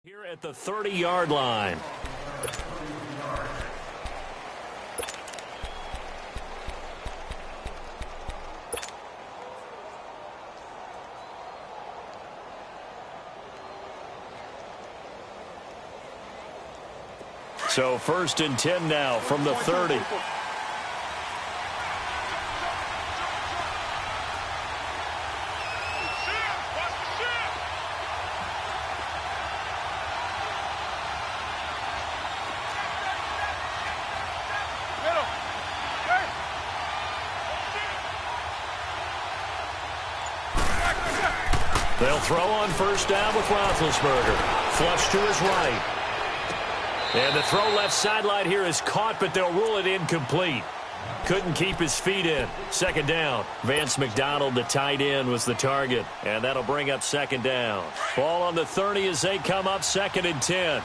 Here at the 30-yard line. So 1st and 10 now from the 30. They'll throw on 1st down with Roethlisberger. Flush to his right. And the throw left sideline here is caught, but they'll rule it incomplete. Couldn't keep his feet in. 2nd down. Vance McDonald, the tight end, was the target. And that'll bring up 2nd down. Ball on the 30 as they come up 2nd and 10.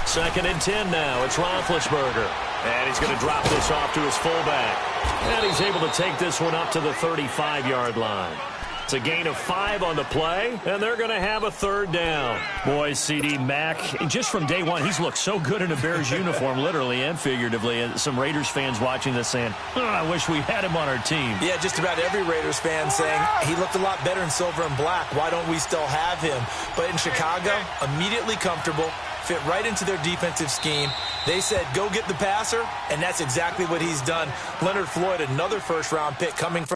Second and 10 now. It's Roethlisberger. And he's going to drop this off to his fullback. And he's able to take this one up to the 35-yard line. It's a gain of 5 on the play, and they're going to have a 3rd down. Boy, C.D. Mack, just from day one, he's looked so good in a Bears uniform, literally and figuratively. And some Raiders fans watching this saying, oh, I wish we had him on our team. Yeah, just about every Raiders fan saying he looked a lot better in silver and black. Why don't we still have him? But in Chicago, immediately comfortable, fit right into their defensive scheme. They said, go get the passer, and that's exactly what he's done. Leonard Floyd, another first-round pick coming from.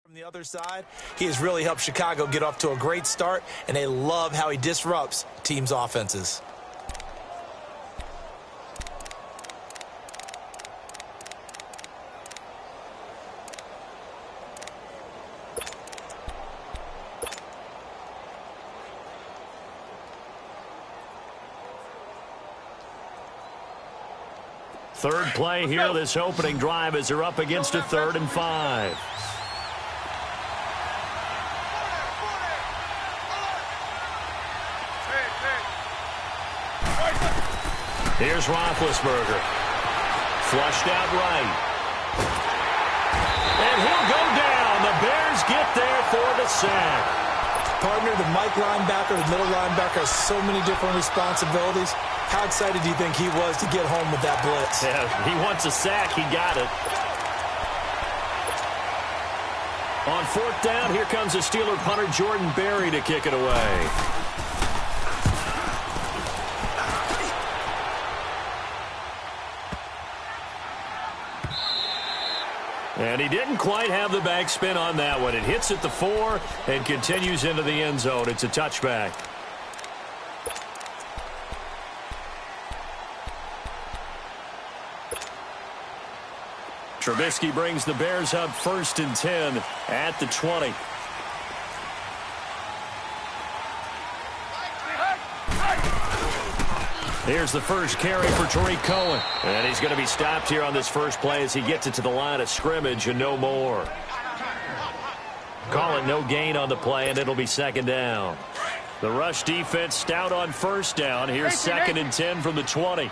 From the other side, he has really helped Chicago get off to a great start, and they love how he disrupts teams' offenses. Third play here, this opening drive as they're up against a 3rd and 5. Here's Roethlisberger. Flushed out right. And he'll go down. The Bears get there for the sack. Partner, the Mike linebacker, the middle linebacker has so many different responsibilities. How excited do you think he was to get home with that blitz? Yeah, he wants a sack. He got it. On 4th down, here comes the Steeler punter, Jordan Berry, to kick it away. And he didn't quite have the backspin on that one. It hits at the 4 and continues into the end zone. It's a touchback. Trubisky brings the Bears up 1st and 10 at the 20. Here's the first carry for Tariq Cohen. And he's going to be stopped here on this first play as he gets it to the line of scrimmage and no more. Call it no gain on the play, and it'll be 2nd down. The rush defense stout on 1st down. Here's 2nd and 10 from the 20.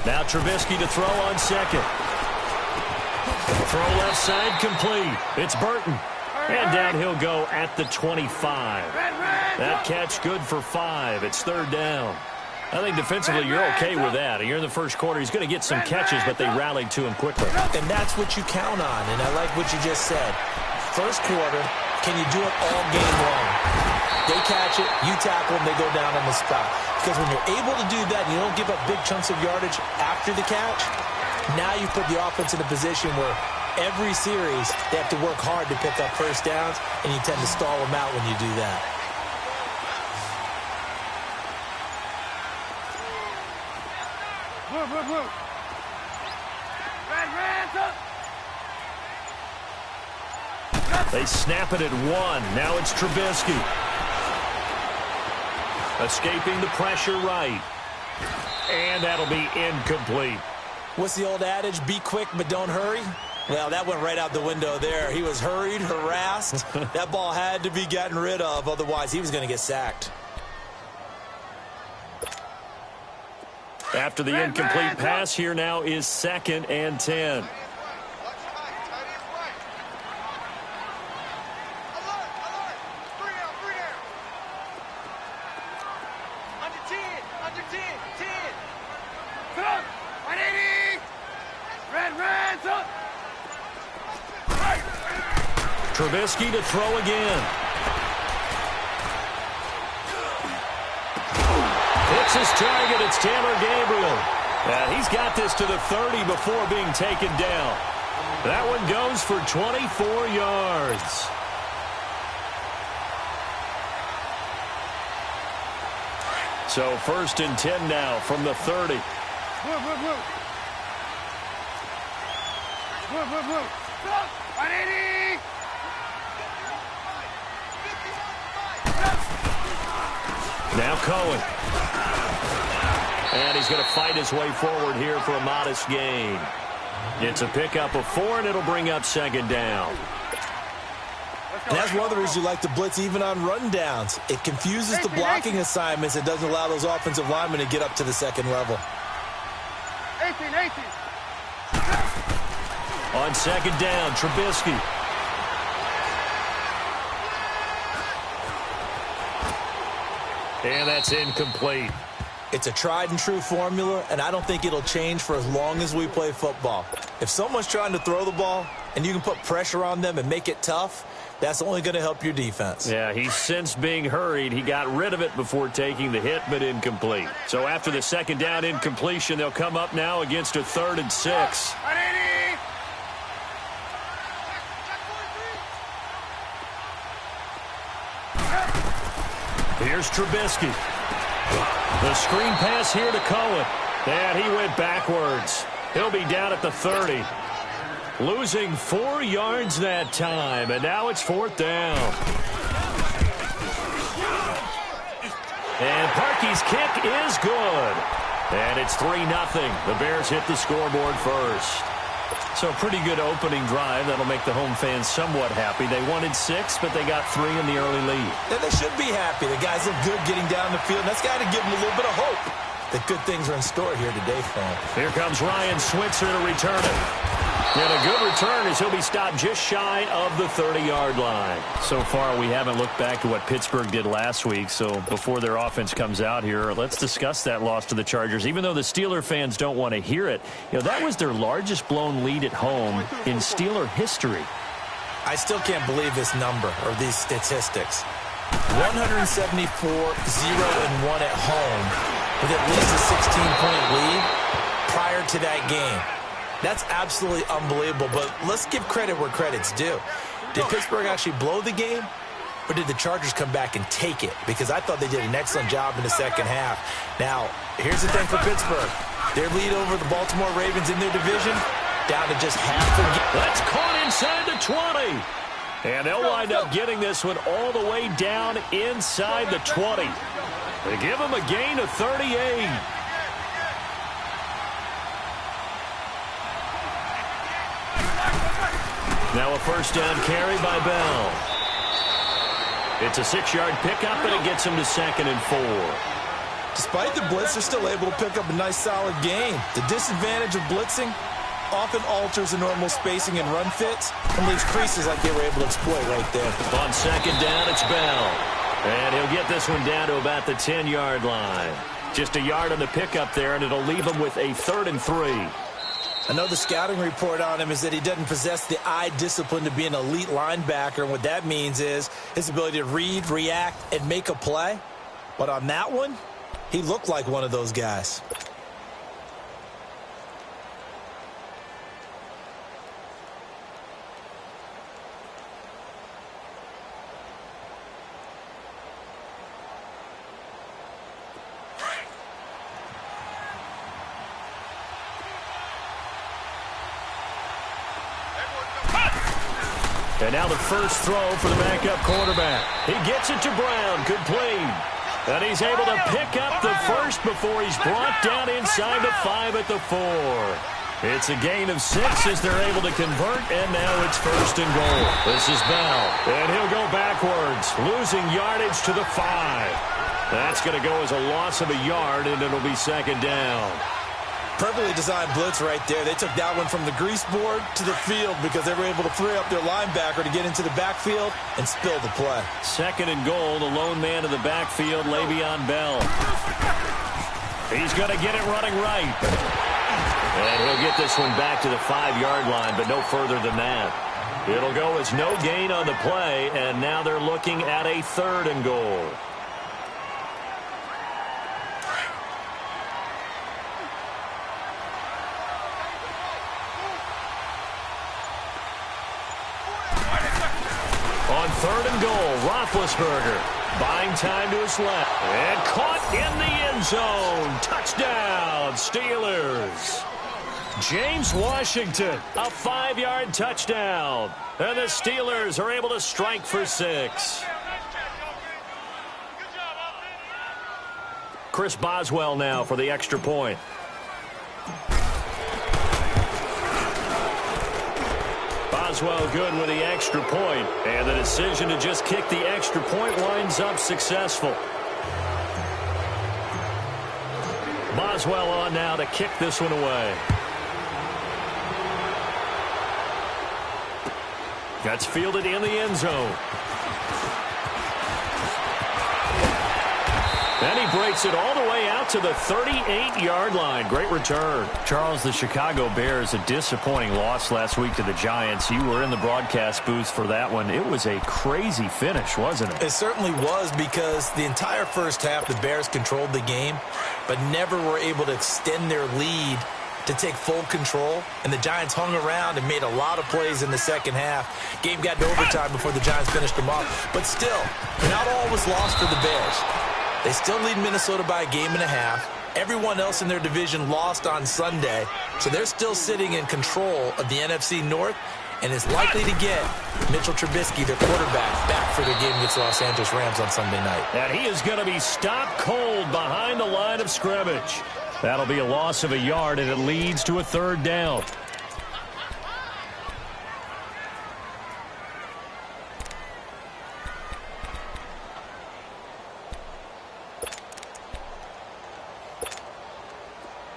Now Trubisky to throw on 2nd. Throw left side complete. It's Burton. And down he'll go at the 25. That catch good for 5. It's third down. I think defensively you're okay with that. You're in the first quarter. He's going to get some catches, but they rallied to him quickly. And that's what you count on, and I like what you just said. First quarter, can you do it all game long? They catch it, you tackle them, they go down on the spot. Because when you're able to do that and you don't give up big chunks of yardage after the catch, now you put the offense in a position where every series they have to work hard to pick up first downs, and you tend to stall them out when you do that. They snap it at 1. Now it's Trubisky. Escaping the pressure right. And that'll be incomplete. What's the old adage? Be quick, but don't hurry? Well, that went right out the window there. He was hurried, harassed. That ball had to be gotten rid of, otherwise he was going to get sacked. After the incomplete pass, here now is 2nd and 10. Trubisky to throw again. Hits his target. It's Taylor Gabriel. He's got this to the 30 before being taken down. That one goes for 24 yards. So 1st and 10 now from the 30. Now Cohen. And he's going to fight his way forward here for a modest gain. It's a pickup of 4, and it'll bring up 2nd down. And that's one of the reasons you like to blitz even on rundowns. It confuses the blocking assignments. It doesn't allow those offensive linemen to get up to the second level. 18. On 2nd down, Trubisky. And that's incomplete. It's a tried and true formula, and I don't think it'll change for as long as we play football. If someone's trying to throw the ball and you can put pressure on them and make it tough, that's only going to help your defense. Yeah, he's since being hurried. He got rid of it before taking the hit, but incomplete. So after the 2nd down incompletion, they'll come up now against a 3rd and 6. Here's Trubisky. The screen pass here to Cohen. And he went backwards. He'll be down at the 30. Losing 4 yards that time, and now it's 4th down. And Parkey's kick is good. And it's 3-0. The Bears hit the scoreboard first. So a pretty good opening drive. That'll make the home fans somewhat happy. They wanted 6, but they got 3 in the early lead. And they should be happy. The guys look good getting down the field. That's got to give them a little bit of hope that good things are in store here today for them. Here comes Ryan Switzer to return it. And a good return as he'll be stopped just shy of the 30-yard line. So far, we haven't looked back to what Pittsburgh did last week. So before their offense comes out here, let's discuss that loss to the Chargers. Even though the Steeler fans don't want to hear it, that was their largest blown lead at home in Steeler history. I still can't believe this number or these statistics. 174-0-1 at home with at least a 16-point lead prior to that game. That's absolutely unbelievable, but let's give credit where credit's due. Did Pittsburgh actually blow the game, or did the Chargers come back and take it? Because I thought they did an excellent job in the second half. Now, here's the thing for Pittsburgh. Their lead over the Baltimore Ravens in their division, down to just half the game. That's caught inside the 20. And they'll wind up getting this one all the way down inside the 20. They give them a gain of 38. Now a first down carry by Bell. It's a 6-yard pickup, and it gets him to 2nd and 4. Despite the blitz, they're still able to pick up a nice, solid gain. The disadvantage of blitzing often alters the normal spacing and run fits and leaves creases like they were able to exploit right there. On 2nd down, it's Bell. And he'll get this one down to about the 10-yard line. Just a yard on the pickup there, and it'll leave him with a 3rd and 3. I know the scouting report on him is that he doesn't possess the eye discipline to be an elite linebacker. And what that means is his ability to read, react, and make a play. But on that one, he looked like one of those guys. And now the first throw for the backup quarterback. He gets it to Brown, complete. And he's able to pick up the first before he's brought down inside the 5 at the 4. It's a gain of 6 as they're able to convert, and now it's 1st and goal. This is Bell, and he'll go backwards, losing yardage to the 5. That's going to go as a loss of a yard, and it'll be 2nd down. Perfectly designed blitz right there. They took that one from the grease board to the field because they were able to free up their linebacker to get into the backfield and spill the play. 2nd and goal, the lone man in the backfield, Le'Veon Bell. He's going to get it running right. And he'll get this one back to the 5-yard line, but no further than that. It'll go as no gain on the play, and now they're looking at a 3rd and goal. On 3rd and goal, Roethlisberger buying time to his left. And caught in the end zone. Touchdown, Steelers. James Washington, a 5-yard touchdown. And the Steelers are able to strike for 6. Chris Boswell now for the extra point. Boswell good with the extra point, and the decision to just kick the extra point winds up successful. Boswell on now to kick this one away. That's fielded in the end zone. And he breaks it all the way out to the 38-yard line. Great return. Charles, the Chicago Bears, a disappointing loss last week to the Giants. You were in the broadcast booth for that one. It was a crazy finish, wasn't it? It certainly was, because the entire first half, the Bears controlled the game, but never were able to extend their lead to take full control. And the Giants hung around and made a lot of plays in the second half. Game got to overtime before the Giants finished them off. But still, not all was lost for the Bears. They still lead Minnesota by a game and a half. Everyone else in their division lost on Sunday, so they're still sitting in control of the NFC North and is likely to get Mitchell Trubisky, their quarterback, back for their game against the Los Angeles Rams on Sunday night. And he is going to be stopped cold behind the line of scrimmage. That'll be a loss of a yard, and it leads to a 3rd down.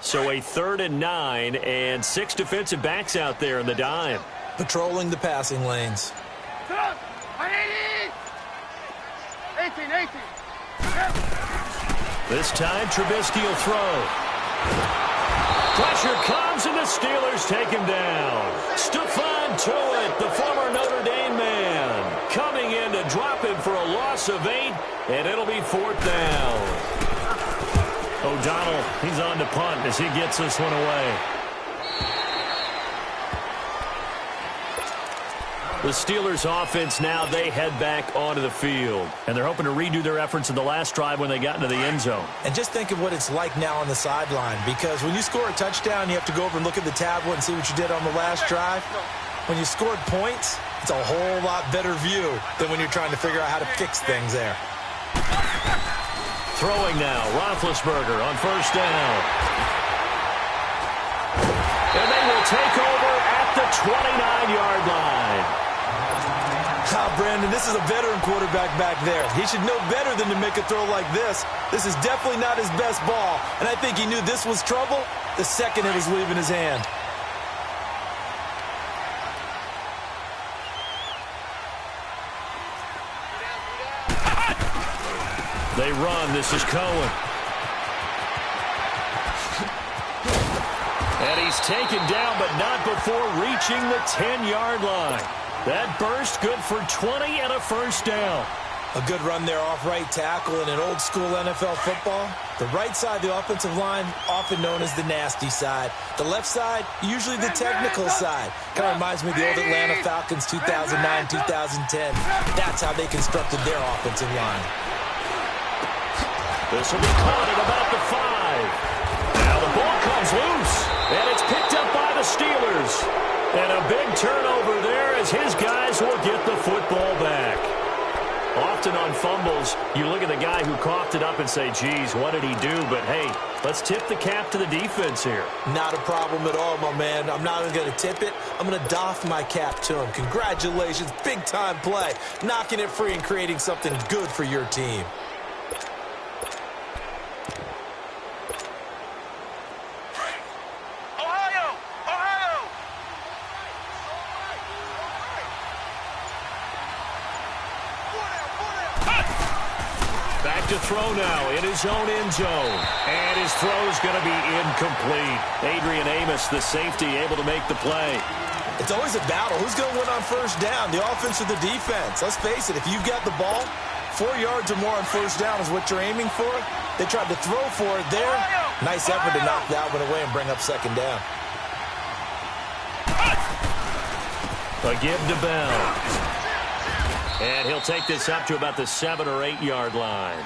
So a 3rd and 9, and 6 defensive backs out there in the dime. Patrolling the passing lanes. 18. This time, Trubisky will throw. Pressure comes, and the Steelers take him down. Stephon Tuitt, the former Notre Dame man, coming in to drop him for a loss of 8, and it'll be 4th down. O'Donnell, he's on to punt as he gets this one away. The Steelers offense now, they head back onto the field. And they're hoping to redo their efforts in the last drive when they got into the end zone. And just think of what it's like now on the sideline, because when you score a touchdown, you have to go over and look at the tablet and see what you did on the last drive. When you scored points, it's a whole lot better view than when you're trying to figure out how to fix things there. Throwing now, Roethlisberger on 1st down. And they will take over at the 29-yard line. Brandon, this is a veteran quarterback back there. He should know better than to make a throw like this. This is definitely not his best ball, and I think he knew this was trouble the second it was leaving his hand. They run. This is Cohen. And he's taken down, but not before reaching the 10-yard line. That burst good for 20 and a first down. A good run there off right tackle in an old-school NFL football. The right side of the offensive line, often known as the nasty side. The left side, usually the technical side. Kind of reminds me of the old Atlanta Falcons 2009-2010. That's how they constructed their offensive line. This will be caught at about the 5. Now the ball comes loose, and it's picked up by the Steelers. And a big turnover there as his guys will get the football back. Often on fumbles, you look at the guy who coughed it up and say, geez, what did he do? But, hey, let's tip the cap to the defense here. Not a problem at all, my man. I'm not even going to tip it. I'm going to doff my cap to him. Congratulations, big-time play. Knocking it free and creating something good for your team. To throw now in his own end zone. And his throw is going to be incomplete. Adrian Amos, the safety, able to make the play. It's always a battle. Who's going to win on first down, the offense or the defense? Let's face it, if you've got the ball, 4 yards or more on first down is what you're aiming for. They tried to throw for it there. Nice effort to knock that one away and bring up second down. A give to Bell. And he'll take this up to about the 7 or 8 yard line.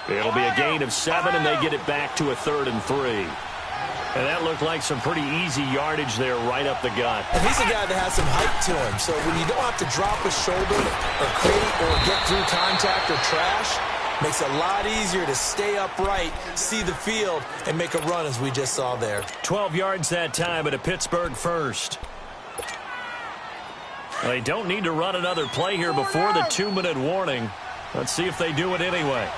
It'll be a gain of 7, and they get it back to a 3rd and 3. And that looked like some pretty easy yardage there right up the gut. And he's a guy that has some height to him. So when you don't have to drop a shoulder or create or get through contact or trash, makes it a lot easier to stay upright, see the field, and make a run as we just saw there. 12 yards that time at a Pittsburgh first. They don't need to run another play here before the 2-minute warning. Let's see if they do it anyway.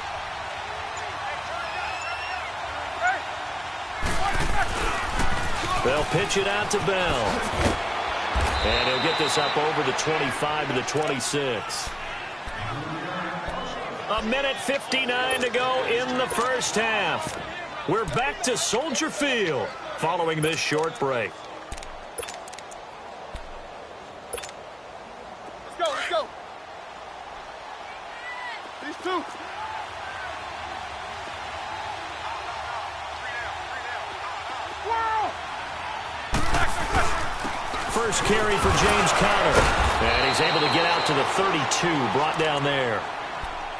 They'll pitch it out to Bell. And he'll get this up over the 25 to the 26. A minute 59 to go in the first half. We're back to Soldier Field following this short break. Let's go. These two. First carry for James Conner. And he's able to get out to the 32, brought down there.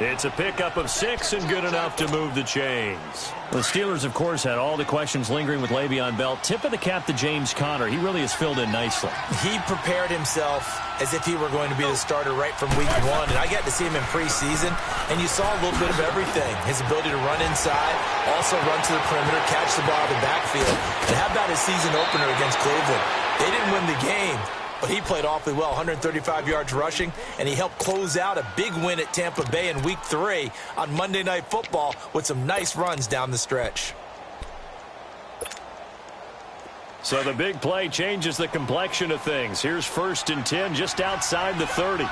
It's a pickup of 6 and good enough to move the chains. The Steelers, of course, had all the questions lingering with Le'Veon Bell. Tip of the cap to James Conner. He really has filled in nicely. He prepared himself as if he were going to be the starter right from week 1. And I got to see him in preseason, and you saw a little bit of everything. His ability to run inside, also run to the perimeter, catch the ball in the backfield. And how about his season opener against Cleveland? They didn't win the game, but he played awfully well, 135 yards rushing, and he helped close out a big win at Tampa Bay in Week 3 on Monday Night Football with some nice runs down the stretch. So the big play changes the complexion of things. Here's 1st and 10 just outside the 30.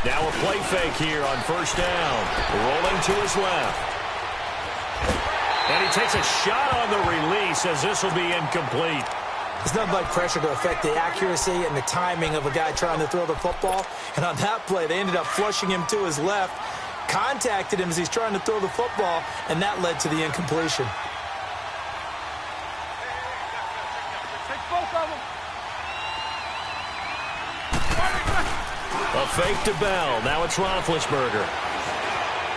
Now a play fake here on 1st down. Rolling to his left. And he takes a shot on the release as this will be incomplete. There's nothing like pressure to affect the accuracy and the timing of a guy trying to throw the football. And on that play, they ended up flushing him to his left, contacted him as he's trying to throw the football, and that led to the incompletion. Take both of them. A fake to Bell. Now it's Roethlisberger.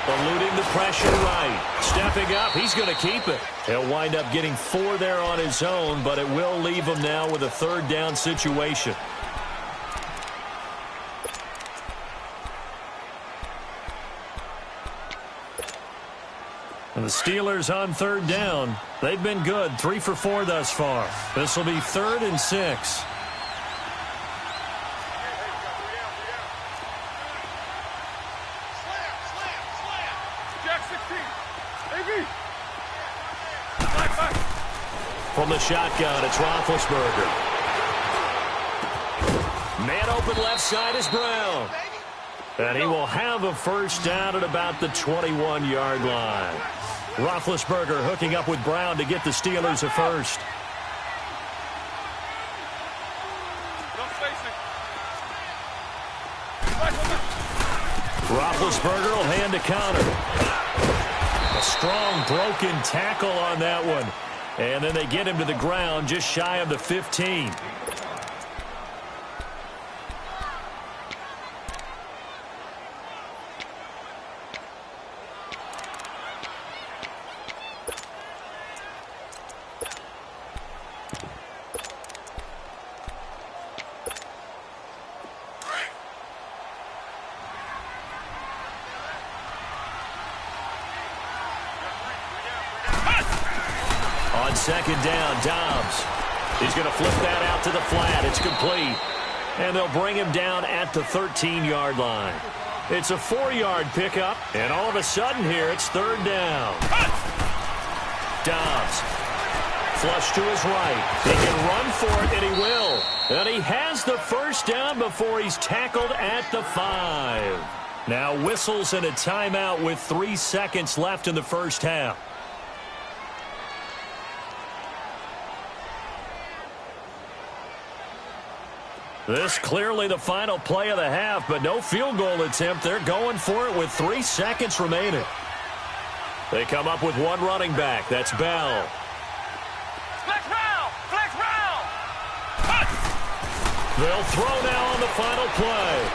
Eluding the pressure right. Stepping up. He's going to keep it. He'll wind up getting 4 there on his own, but it will leave him now with a 3rd down situation. And the Steelers on 3rd down. They've been good. 3 for 4 thus far. This will be 3rd and 6. From the shotgun, it's Roethlisberger. Man open left side is Brown. And he will have a first down at about the 21-yard line. Roethlisberger hooking up with Brown to get the Steelers a first. Roethlisberger will hand a counter. A strong broken tackle on that one. And then they get him to the ground just shy of the 15. Second down, Dobbs. He's going to flip that out to the flat. It's complete. And they'll bring him down at the 13-yard line. It's a 4-yard pickup, and all of a sudden here it's third down. Dobbs. Flush to his right. He can run for it, and he will. And he has the first down before he's tackled at the 5. Now whistles and a timeout with 3 seconds left in the first half. This clearly the final play of the half, but no field goal attempt. They're going for it with 3 seconds remaining. They come up with one running back. That's Bell. Flex round! Flex round! They'll throw now on the final play.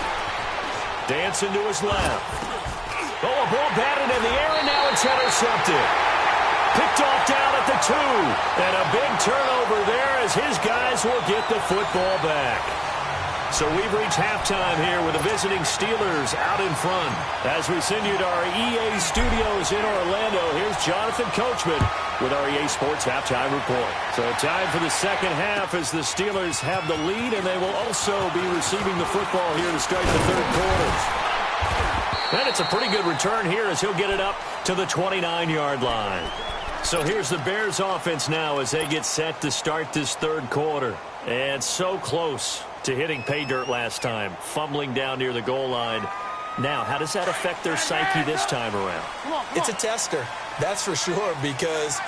Dancing to his left. Oh, a ball batted in the air, and now it's intercepted. Picked off down at the 2. And a big turnover there as his guys will get the football back. So we've reached halftime here with the visiting Steelers out in front. As we send you to our EA studios in Orlando, here's Jonathan Coachman with our EA Sports Halftime Report. So time for the second half as the Steelers have the lead, and they will also be receiving the football here to start the third quarter. And it's a pretty good return here as he'll get it up to the 29-yard line. So here's the Bears offense now as they get set to start this third quarter. And so close to hitting pay dirt last time, fumbling down near the goal line. Now, how does that affect their psyche this time around? It's a tester, that's for sure, because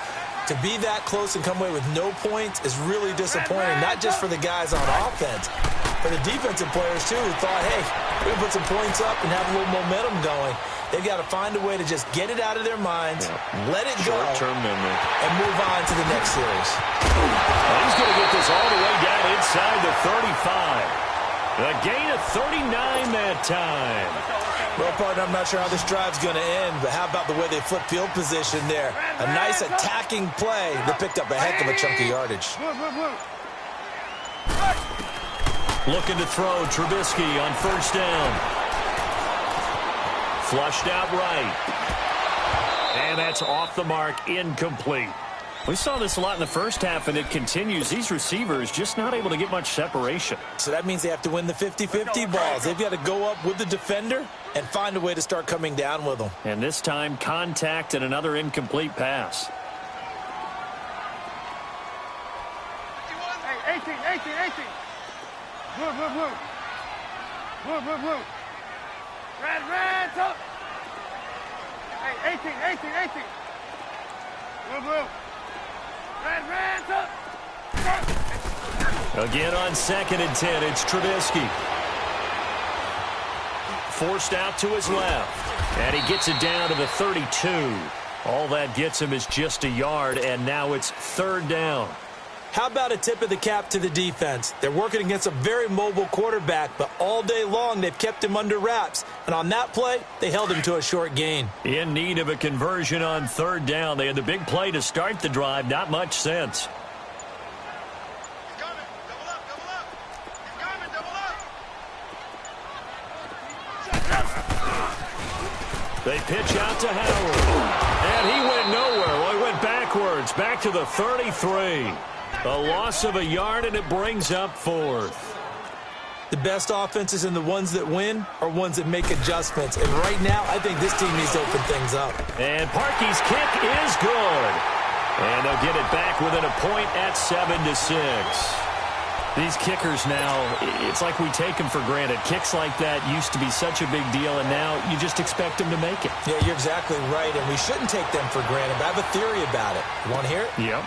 to be that close and come away with no points is really disappointing, not just for the guys on offense, for the defensive players, too, who thought, hey, we're going to put some points up and have a little momentum going. They've got to find a way to just get it out of their minds, let it go, short-term memory, and move on to the next series. Well, he's going to get this all the way down inside the 35. A gain of 39 that time. Well, partner, I'm not sure how this drive's going to end, but how about the way they flip field position there? A nice attacking play that picked up a heck of a chunk of yardage. Looking to throw Trubisky on first down. Flushed out right. And that's off the mark, incomplete. We saw this a lot in the first half, and it continues. These receivers just not able to get much separation. So that means they have to win the 50-50 balls. They've got to go up with the defender and find a way to start coming down with them. And this time, contact and another incomplete pass. Hey, 18. Blue. Red, top. Hey, 18. Blue. Red, top. Again on 2nd and 10, it's Trubisky. Forced out to his left. And he gets it down to the 32. All that gets him is just a yard, and now it's third down. How about a tip of the cap to the defense? They're working against a very mobile quarterback, but all day long they've kept him under wraps. And on that play, they held him to a short gain. In need of a conversion on third down. They had the big play to start the drive. Not much sense. They pitch out to Howard. And he went nowhere. Well, he went backwards. Back to the 33. A loss of a yard, and it brings up fourth. The best offenses and the ones that win are ones that make adjustments. And right now, I think this team needs to open things up. And Parkey's kick is good. And they'll get it back within a point at 7-6. These kickers now, it's like we take them for granted. Kicks like that used to be such a big deal, and now you just expect them to make it. Yeah, you're exactly right, and we shouldn't take them for granted. But I have a theory about it. You want to hear it? Yep.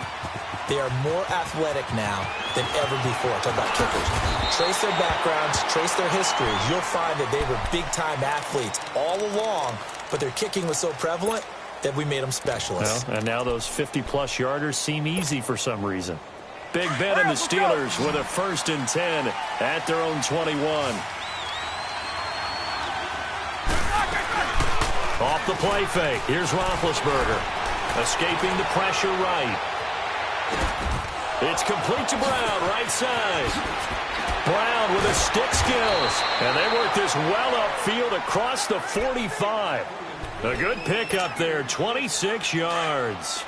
They are more athletic now than ever before. Talk about kickers. Trace their backgrounds, trace their histories. You'll find that they were big-time athletes all along, but their kicking was so prevalent that we made them specialists. Well, and now those 50-plus yarders seem easy for some reason. Big Ben and the Steelers with a 1st and 10 at their own 21. Off the play fake. Here's Roethlisberger. Escaping the pressure right. It's complete to Brown, right side. Brown with his stick skills. And they work this well upfield across the 45. A good pickup there, 26 yards.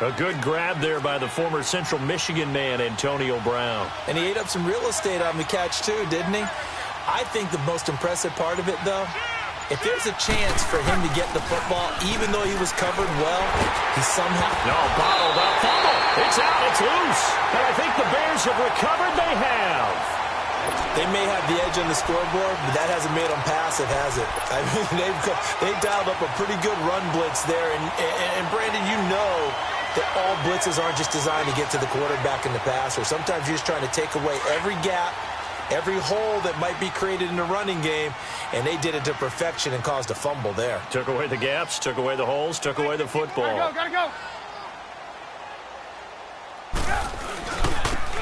A good grab there by the former Central Michigan man, Antonio Brown. And he ate up some real estate on the catch, too, didn't he? I think the most impressive part of it, though, if there's a chance for him to get the football, even though he was covered well, he somehow... No, bottled up. Fumble. It's out. It's loose. And I think the Bears have recovered. They have. They may have the edge on the scoreboard, but that hasn't made them passive, has it? I mean, they've dialed up a pretty good run blitz there. And Brandon, you know that all blitzes aren't just designed to get to the quarterback in the passer. Sometimes you're just trying to take away every gap, every hole that might be created in the running game, and they did it to perfection and caused a fumble there. Took away the gaps, took away the holes, took away the football. Gotta go.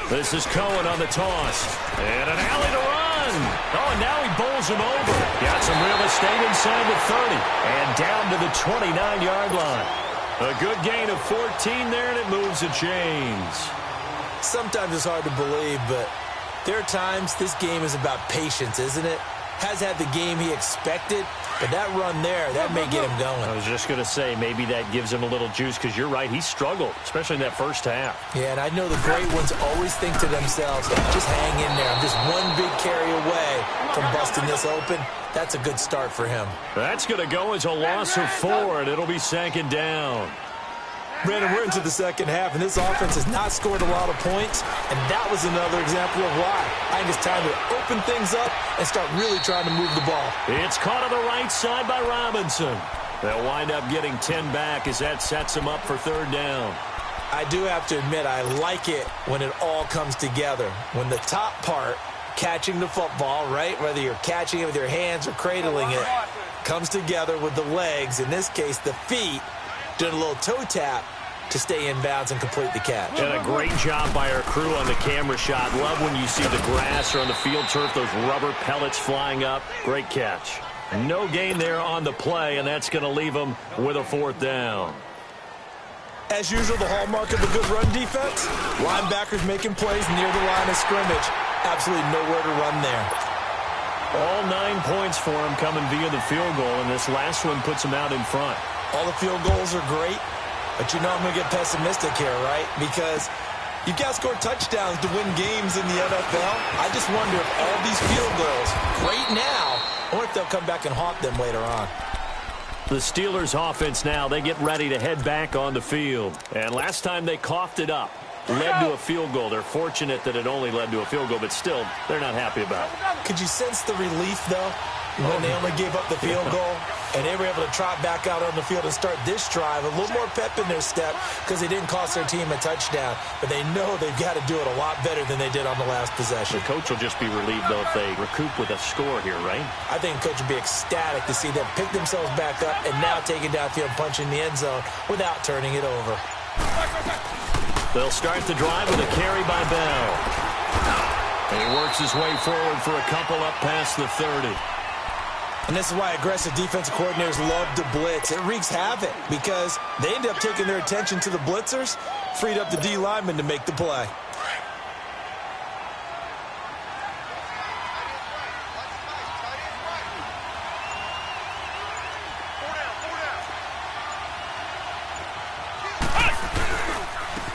This is Cohen on the toss. And an alley to run. Oh, and now he bowls him over. Got some real estate inside the 30. And down to the 29-yard line. A good gain of 14 there, and it moves the chains. Sometimes it's hard to believe, but there are times this game is about patience, isn't it? Has had the game he expected, but that run there, that may get him going. I was just going to say, maybe that gives him a little juice, because you're right, he struggled, especially in that first half. Yeah, and I know the great ones always think to themselves, just hang in there. I'm just one big carry away from busting this open. That's a good start for him. That's going to go as a loss of 4, and it'll be 2nd down. Brandon, we're into the second half, and this offense has not scored a lot of points, and that was another example of why. I think it's time to open things up and start really trying to move the ball. It's caught on the right side by Robinson. They'll wind up getting 10 back as that sets them up for 3rd down. I do have to admit, I like it when it all comes together. When the top part, catching the football, right, whether you're catching it with your hands or cradling it, comes together with the legs, in this case the feet, doing a little toe tap to stay in bounds and complete the catch. And a great job by our crew on the camera shot. Love when you see the grass or on the field turf, those rubber pellets flying up. Great catch. No gain there on the play, and that's going to leave them with a 4th down. As usual, the hallmark of a good run defense, linebackers making plays near the line of scrimmage. Absolutely nowhere to run there. All 9 points for him coming via the field goal, and this last one puts him out in front. All the field goals are great, but you know I'm going to get pessimistic here, right? Because you've got to score touchdowns to win games in the NFL. I just wonder if all these field goals, great now, I wonder if they'll come back and haunt them later on. The Steelers offense now, they get ready to head back on the field. And last time they coughed it up, led to a field goal. They're fortunate that it only led to a field goal, but still, they're not happy about it. Could you sense the relief, though, when they only gave up the field goal and they were able to trot back out on the field and start this drive, a little more pep in their step because they didn't cost their team a touchdown, but they know they've got to do it a lot better than they did on the last possession. The coach will just be relieved, though, if they recoup with a score here, right? I think the coach will be ecstatic to see them pick themselves back up and now take it downfield, punching the end zone without turning it over. They'll start the drive with a carry by Bell. And he works his way forward for a couple up past the 30. And this is why aggressive defensive coordinators love to blitz. It wreaks havoc because they end up taking their attention to the blitzers, freed up the D lineman to make the play.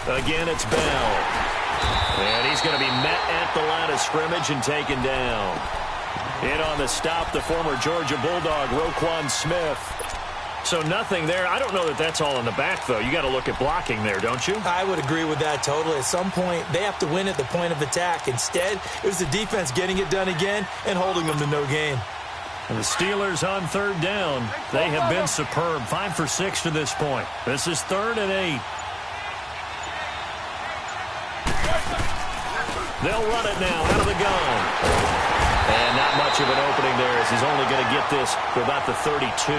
Again, it's Bell. And he's going to be met at the line of scrimmage and taken down. In on the stop, the former Georgia Bulldog, Roquan Smith. So nothing there. I don't know that that's all in the back, though. You got to look at blocking there, don't you? I would agree with that totally. At some point, they have to win at the point of attack. Instead, it was the defense getting it done again and holding them to no gain. And the Steelers on third down. They have been superb. 5 for 6 to this point. This is 3rd and 8. They'll run it now out of the gun. And not much of an opening there as he's only going to get this to about the 32.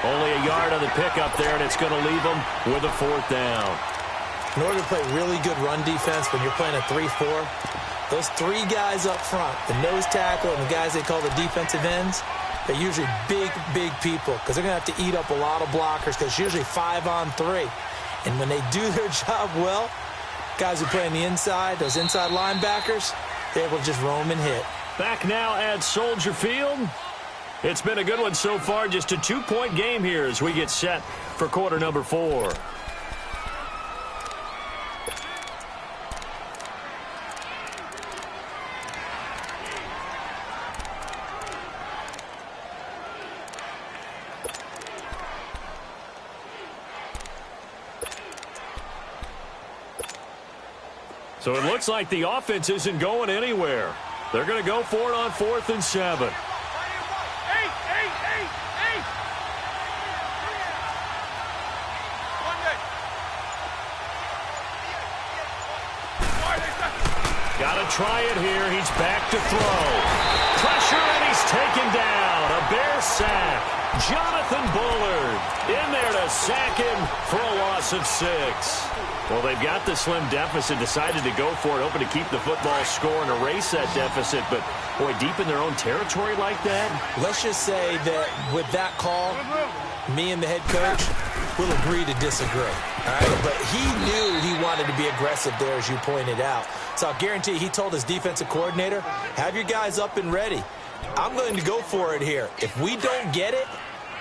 Only a yard on the pickup there, and it's going to leave them with a 4th down. In order to play really good run defense when you're playing a 3-4, those 3 guys up front, the nose tackle and the guys they call the defensive ends, they're usually big, big people because they're going to have to eat up a lot of blockers because it's usually 5 on 3. And when they do their job well, guys who play on the inside, those inside linebackers, they're able to just roam and hit. Back now at Soldier Field. It's been a good one so far. Just a 2-point game here as we get set for quarter number 4. So it looks like the offense isn't going anywhere. They're going to go for it on 4th and 7. Got to try it here. He's back to throw. Pressure, and he's taken down. A Bear sack. Jonathan Bullard in there to sack him for a loss of 6. Well, they've got the slim deficit, decided to go for it, hoping to keep the football score and erase that deficit. But, boy, deep in their own territory like that. Let's just say that with that call, me and the head coach will agree to disagree. All right? But he knew he wanted to be aggressive there, as you pointed out. So I'll guarantee you, he told his defensive coordinator, have your guys up and ready. I'm going to go for it here. If we don't get it,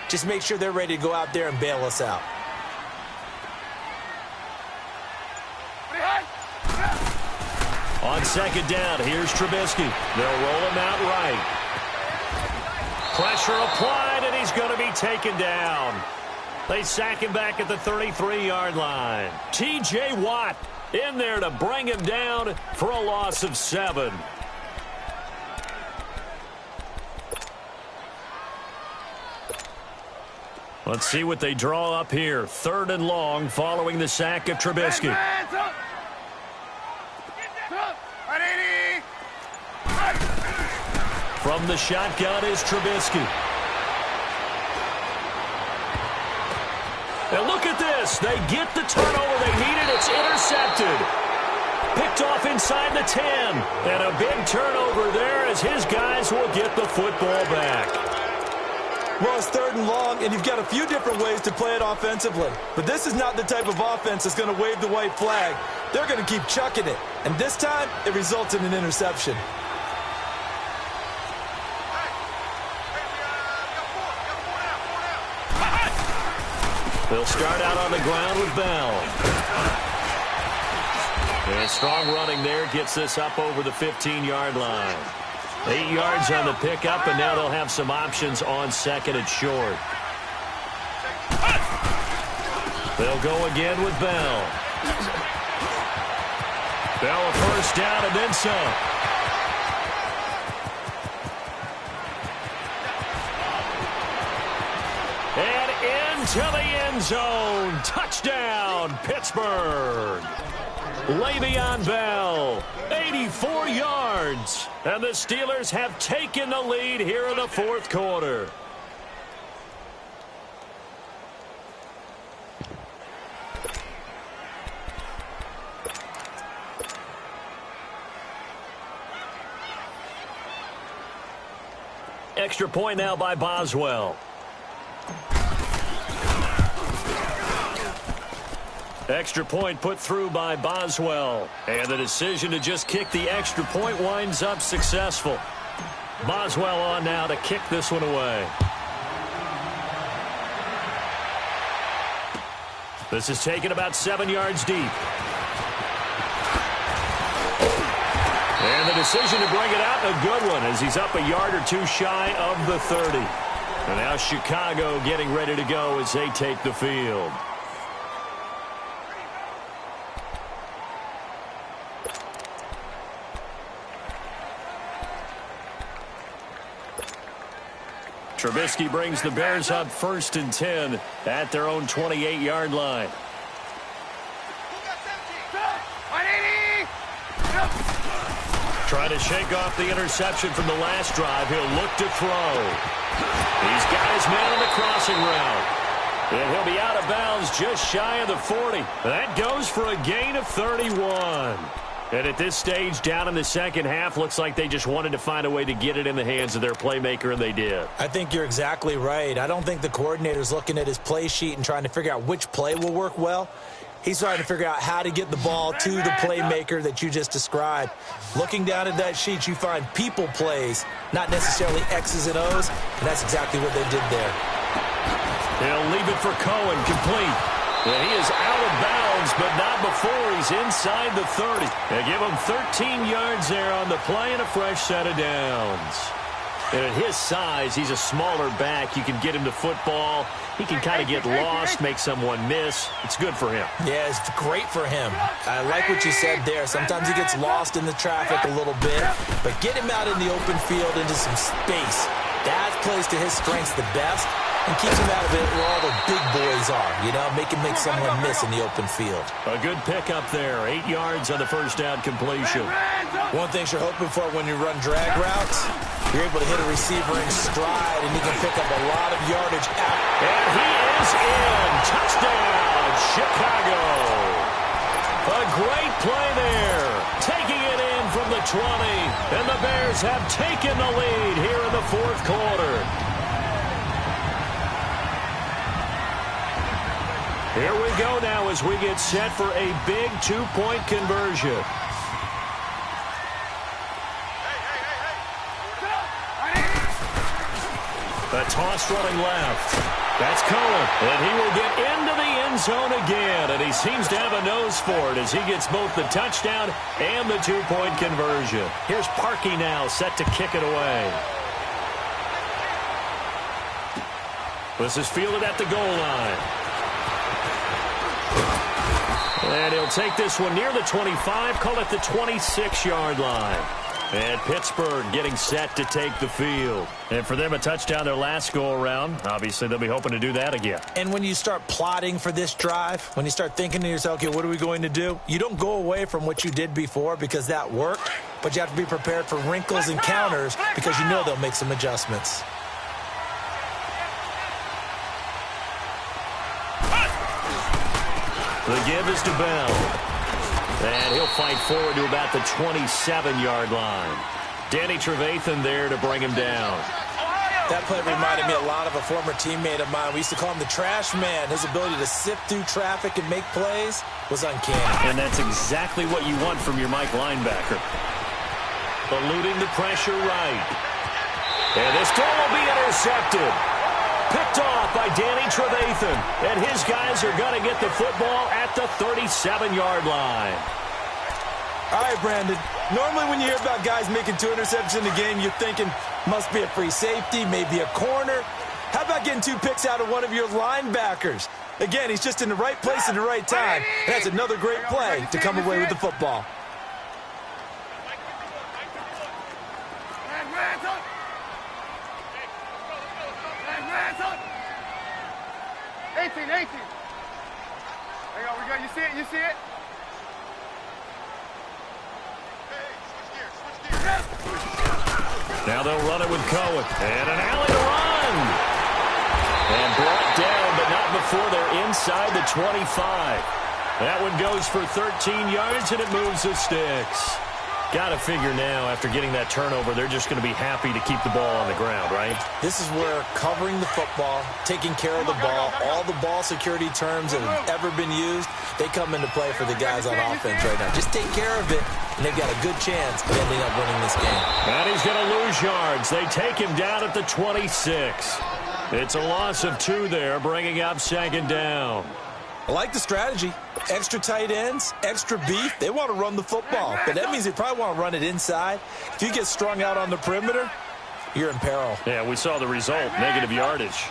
just make sure they're ready to go out there and bail us out. On 2nd down, here's Trubisky. They'll roll him out right. Pressure applied, and he's going to be taken down. They sack him back at the 33-yard line. T.J. Watt in there to bring him down for a loss of 7. Let's see what they draw up here. 3rd and long following the sack of Trubisky. From the shotgun is Trubisky. And look at this. They get the turnover they needed. It's intercepted. Picked off inside the 10. And a big turnover there as his guys will get the football back. Well, it's 3rd and long, and you've got a few different ways to play it offensively. But this is not the type of offense that's going to wave the white flag. They're going to keep chucking it. And this time, it results in an interception. They'll start out on the ground with Bell. And strong running there gets this up over the 15-yard line. 8 yards on the pickup, and now they'll have some options on 2nd and short. They'll go again with Bell. Bell a 1st down and then some. And into the end zone. Touchdown, Pittsburgh. Le'Veon Bell, 84 yards. And the Steelers have taken the lead here in the 4th quarter. Extra point now by Boswell. Extra point put through by Boswell. And the decision to just kick the extra point winds up successful. Boswell on now to kick this one away. This is taken about 7 yards deep. And the decision to bring it out, a good one, as he's up a yard or two shy of the 30. And now Chicago getting ready to go as they take the field. Trubisky brings the Bears up 1st and 10 at their own 28-yard line. Trying to shake off the interception from the last drive. He'll look to throw. He's got his man on the crossing route. And he'll be out of bounds just shy of the 40. That goes for a gain of 31. And at this stage, down in the second half, looks like they just wanted to find a way to get it in the hands of their playmaker, and they did. I think you're exactly right. I don't think the coordinator's looking at his play sheet and trying to figure out which play will work well. He's trying to figure out how to get the ball to the playmaker that you just described. Looking down at that sheet, you find people plays, not necessarily X's and O's, and that's exactly what they did there. He'll leave it for Cohen, complete. And he is out of bounds, but not before he's inside the 30. They give him 13 yards there on the play and a fresh set of downs. And at his size, he's a smaller back. You can get him to football. He can kind of get lost, make someone miss. It's good for him. Yeah, it's great for him. I like what you said there. Sometimes he gets lost in the traffic a little bit, but get him out in the open field into some space. That plays to his strengths the best and keeps him out of it where all the big boys are, you know, make someone miss in the open field. A good pickup there, 8 yards on the first down completion. One thing you're hoping for when you run drag routes, you're able to hit a receiver in stride, and he can pick up a lot of yardage out. And he is in. Touchdown, Chicago. A great play there. Taking it in from the 20. And the Bears have taken the lead here in the fourth quarter. Here we go now as we get set for a big two-point conversion. A toss running left. That's Cohen. And he will get into the end zone again. And he seems to have a nose for it as he gets both the touchdown and the two-point conversion. Here's Parkey now set to kick it away. This is fielded at the goal line. And he'll take this one near the 25, call it the 26-yard line. And Pittsburgh getting set to take the field. And for them, a touchdown their last go-around. Obviously, they'll be hoping to do that again. And when you start plotting for this drive, when you start thinking to yourself, okay, what are we going to do? You don't go away from what you did before because that worked, but you have to be prepared for wrinkles and counters because you know they'll make some adjustments. The give is to Bell. And he'll fight forward to about the 27-yard line. Danny Trevathan there to bring him down. That play reminded me a lot of a former teammate of mine. We used to call him the trash man. His ability to sift through traffic and make plays was uncanny. And that's exactly what you want from your Mike linebacker. Eluding the pressure right. And this throw will be intercepted. Picked off by Danny Trevathan. And his guys are going to get the football at the 37-yard line. All right, Brandon. Normally when you hear about guys making 2 interceptions in a game, you're thinking must be a free safety, maybe a corner. How about getting 2 picks out of one of your linebackers? Again, he's just in the right place at the right time. And that's another great play to come away with the football. 18. There you go, we go. You see it? You see it? Now they'll run it with Cohen. And an alley to run. And brought down, but not before they're inside the 25. That one goes for 13 yards, and it moves the sticks. Got to figure now, after getting that turnover, they're just going to be happy to keep the ball on the ground, right? This is where covering the football, taking care of the ball, all the ball security terms that have ever been used, they come into play for the guys on offense right now. Just take care of it, and they've got a good chance of ending up winning this game. And he's going to lose yards. They take him down at the 26. It's a loss of 2 there, bringing up second down. I like the strategy. Extra tight ends, extra beef. They want to run the football, but that means they probably want to run it inside. If you get strung out on the perimeter, you're in peril. Yeah, we saw the result, negative yardage.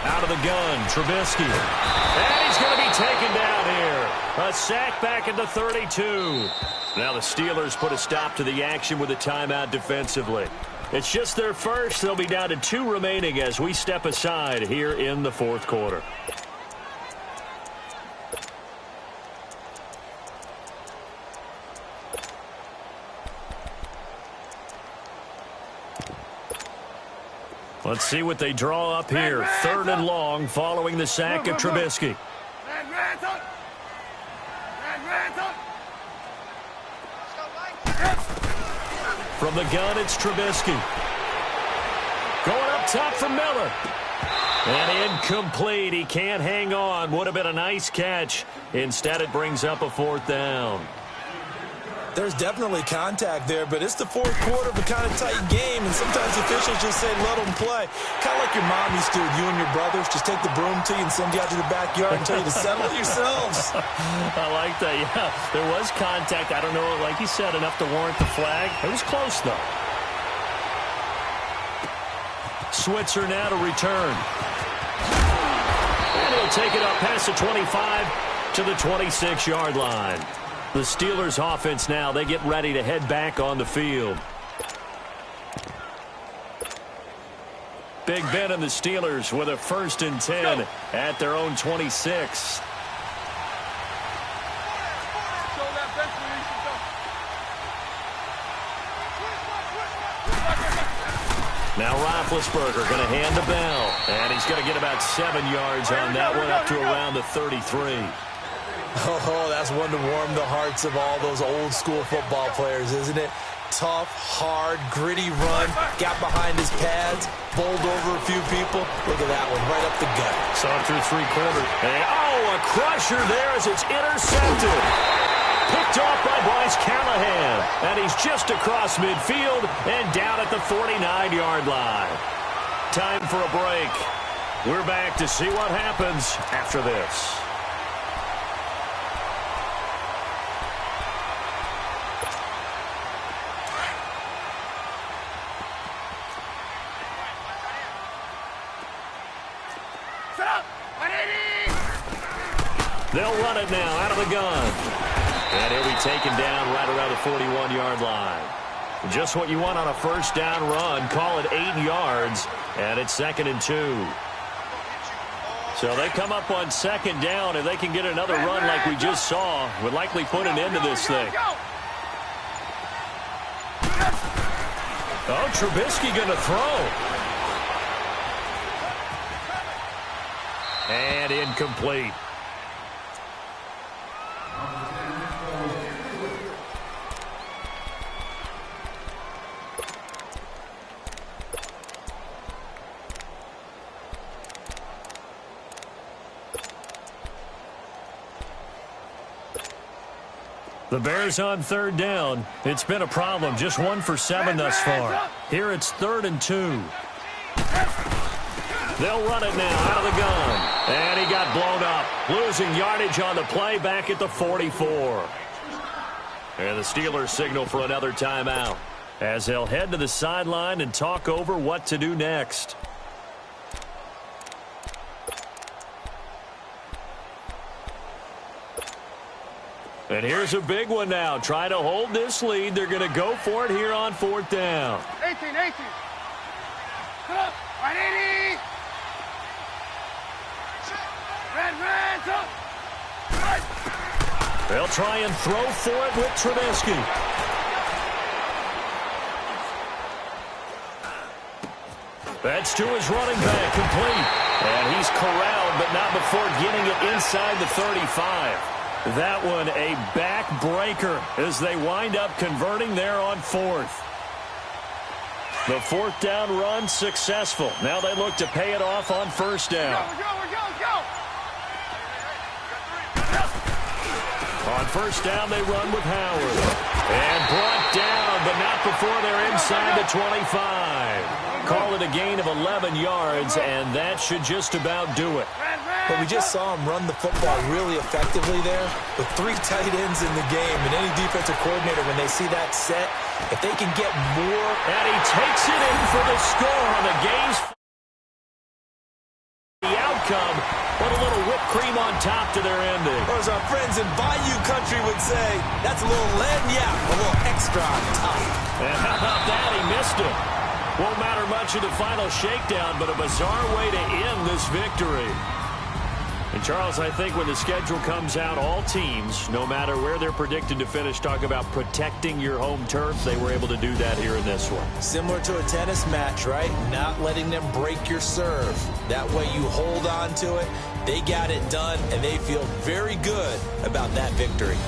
Out of the gun, Trubisky. And he's going to be taken down here. A sack back at the 32. Now the Steelers put a stop to the action with a timeout defensively. It's just their first. They'll be down to 2 remaining as we step aside here in the fourth quarter. Let's see what they draw up here. 3rd and long following the sack of Trubisky. From the gun, it's Trubisky. Going up top for Miller. And incomplete. He can't hang on. Would have been a nice catch. Instead, it brings up a 4th down. There's definitely contact there, but it's the fourth quarter of a kind of tight game, and sometimes officials just say, let them play. Kind of like your mom used to, you and your brothers, just take the broom to you and send you out to the backyard and tell you to settle it yourselves. I like that, yeah. There was contact. I don't know, like you said, enough to warrant the flag. It was close, though. Switzer now to return. And he'll take it up past the 25 to the 26-yard line. The Steelers offense now, they get ready to head back on the field. Big Ben and the Steelers with a 1st and 10 at their own 26. Now Roethlisberger going to hand the bell. And he's going to get about 7 yards on that one, up to around the 33. Oh, that's one to warm the hearts of all those old-school football players, isn't it? Tough, hard, gritty run, got behind his pads, bowled over a few people. Look at that one, right up the gut. Saw it through 3 quarters. And, a crusher there as it's intercepted. Picked off by Bryce Callahan. And he's just across midfield and down at the 49-yard line. Time for a break. We're back to see what happens after this. They'll run it now out of the gun. And he'll be taken down right around the 41-yard line. Just what you want on a 1st down run. Call it 8 yards. And it's 2nd and 2. So they come up on 2nd down. If they can get another run like we just saw, would likely put an end to this thing. Oh, Trubisky going to throw. And incomplete. The Bears on 3rd down. It's been a problem. Just 1 for 7 thus far. Here it's 3rd and 2. They'll run it now out of the gun. And he got blown up. Losing yardage on the play back at the 44. And the Steelers signal for another timeout as they'll head to the sideline and talk over what to do next. And here's a big one now. Try to hold this lead. They're going to go for it here on 4th down. 18. Come up. Right, 80. Red, up. Right. They'll try and throw for it with Trubisky. That's to his running back, complete. And he's corralled, but not before getting it inside the 35. That one a backbreaker as they wind up converting there on 4th. The 4th down run successful. Now they look to pay it off on 1st down. Go. On 1st down, they run with Howard. And brought down, but not before they're inside the 25. Call it a gain of 11 yards, and that should just about do it. Red. But we just saw him run the football really effectively there with 3 tight ends in the game. And any defensive coordinator, when they see that set, if they can get more. And he takes it in for the score on the game's the outcome. But a little whipped cream on top to their ending. Or as our friends in Bayou Country would say, that's a little lagniappe, a little extra on top. And how about that? He missed it. Won't matter much in the final shakedown, but a bizarre way to end this victory. And, Charles, I think when the schedule comes out, all teams, no matter where they're predicted to finish, talk about protecting your home turf. They were able to do that here in this one. Similar to a tennis match, right? Not letting them break your serve. That way you hold on to it. They got it done, and they feel very good about that victory.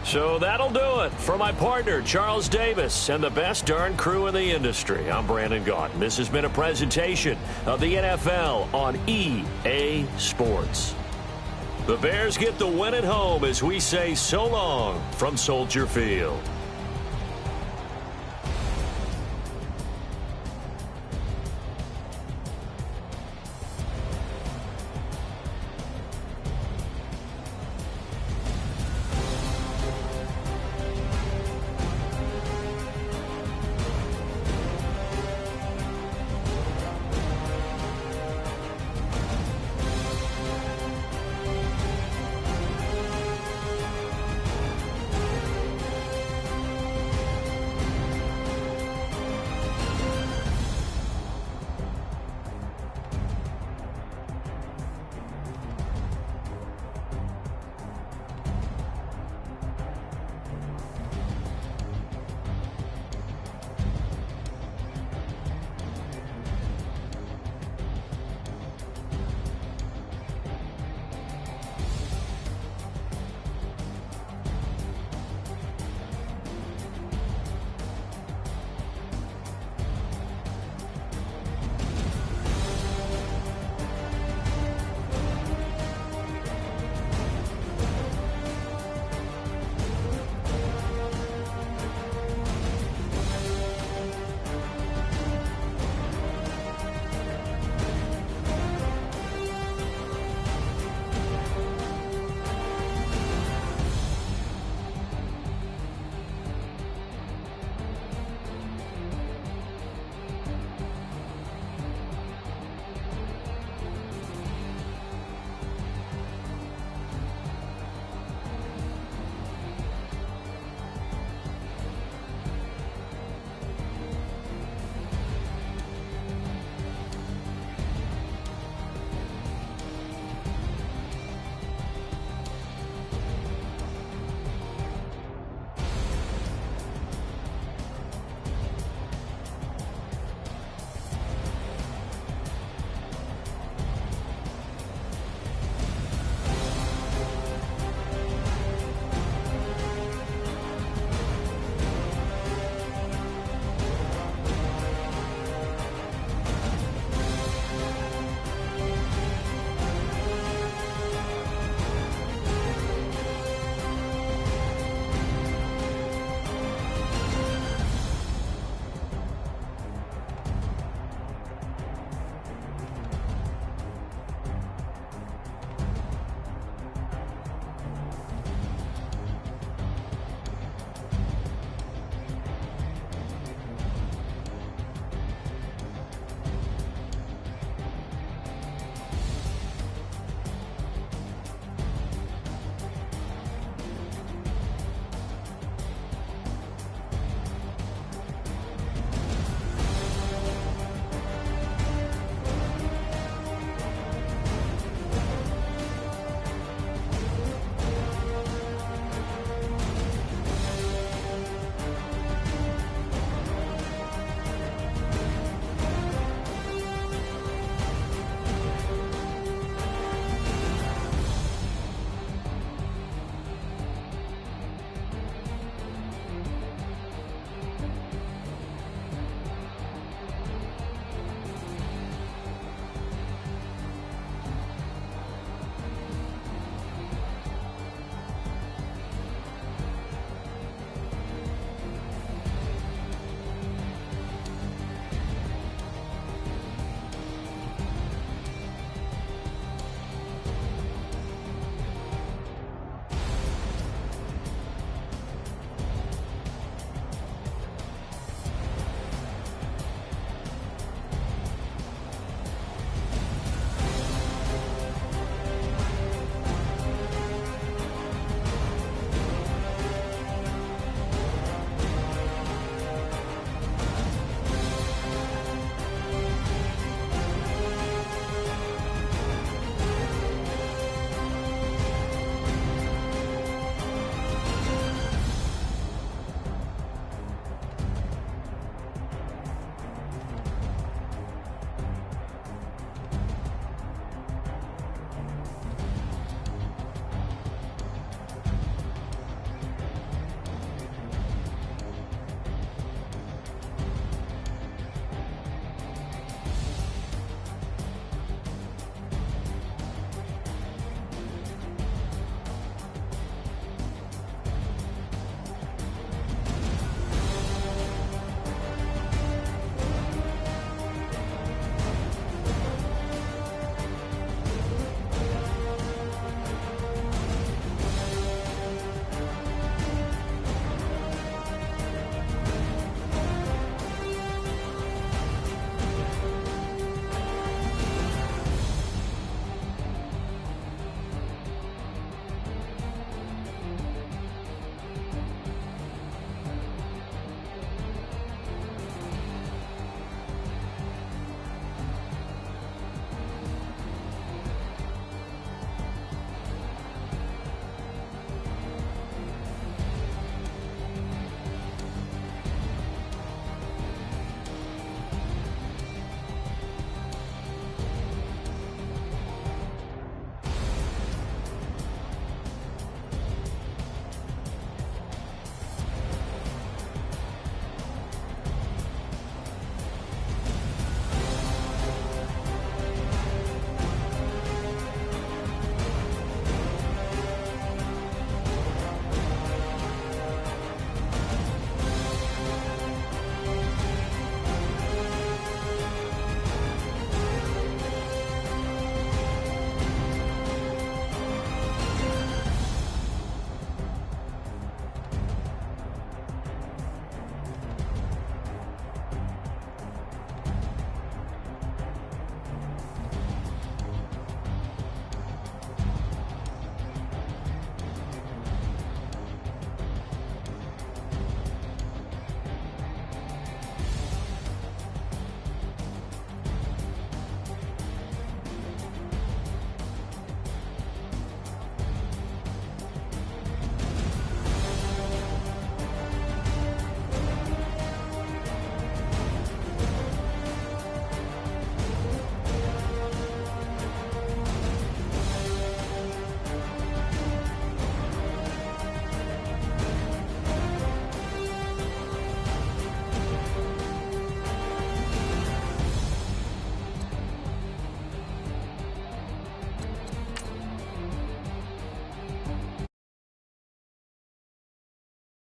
So that'll do it. For my partner, Charles Davis, and the best darn crew in the industry, I'm Brandon Gaudin. This has been a presentation of the NFL on EA Sports. The Bears get the win at home as we say so long from Soldier Field.